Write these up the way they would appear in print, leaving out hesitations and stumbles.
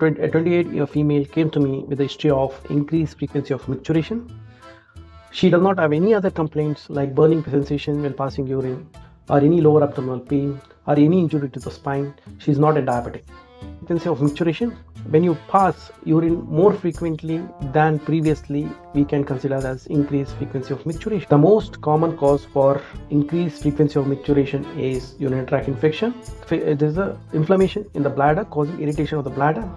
a 28-year female came to me with a history of increased frequency of micturition. She does not have any other complaints like burning sensation when passing urine, or any lower abdominal pain, or any injury to the spine. She is not a diabetic. Frequency of micturition: when you pass urine more frequently than previously, we can consider as increased frequency of micturition. The most common cause for increased frequency of micturition is urinary tract infection. There is a inflammation in the bladder causing irritation of the bladder,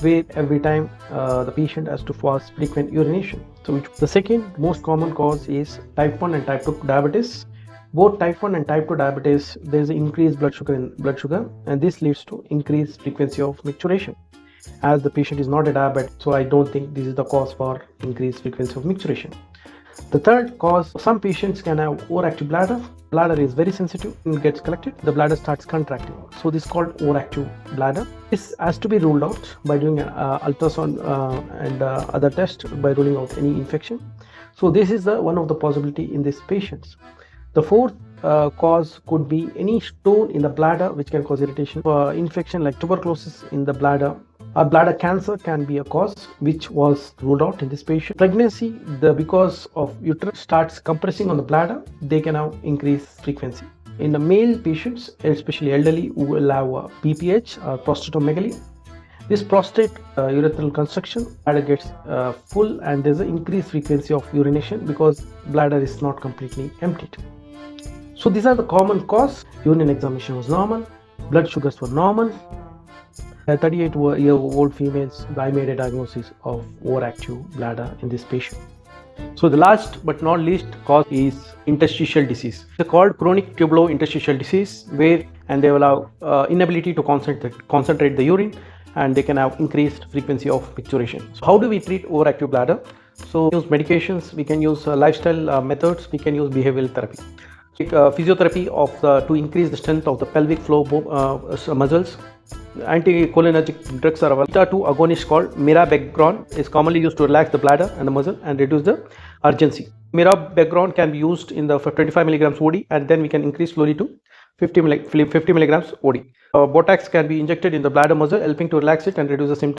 where every time the patient has to pass frequent urination. So the second most common cause is type 1 and type 2 diabetes. Both type 1 and type 2 diabetes, there is increased blood sugar, and this leads to increased frequency of micturition. As the patient is not a diabetic, so I don't think this is the cause for increased frequency of micturition. The third cause: some patients can have overactive bladder. Bladder is very sensitive and gets collected. The bladder starts contracting. So this is called overactive bladder. This has to be ruled out by doing an ultrasound and other tests, by ruling out any infection. So this is one of the possibility in these patients. The fourth cause could be any stone in the bladder which can cause irritation. Infection like tuberculosis in the bladder or bladder cancer can be a cause, which was ruled out in this patient. Pregnancy, because of uterus starts compressing on the bladder, they can have increased frequency. In the male patients, especially elderly, who will have PPH or prostatomegaly, this prostate urethral constriction, bladder gets full, and there's an increased frequency of urination because bladder is not completely emptied. So these are the common cause. Urine examination was normal, blood sugars were normal. A 38-year-old females, I made a diagnosis of overactive bladder in this patient. So the last but not least cause is interstitial disease. It's called chronic tubulointerstitial disease, they will have inability to concentrate the urine, and they can have increased frequency of micturition. So how do we treat overactive bladder? So we use medications, we can use lifestyle methods, we can use behavioral therapy. Physiotherapy to increase the strength of the pelvic floor muscles. Anticholinergic drugs are available. Beta-2 agonist called mirabegron is commonly used to relax the bladder and the muscle and reduce the urgency. Mirabegron can be used in the 25 milligrams OD, and then we can increase slowly to 50 milligrams OD. Botox can be injected in the bladder muscle, helping to relax it and reduce the symptoms.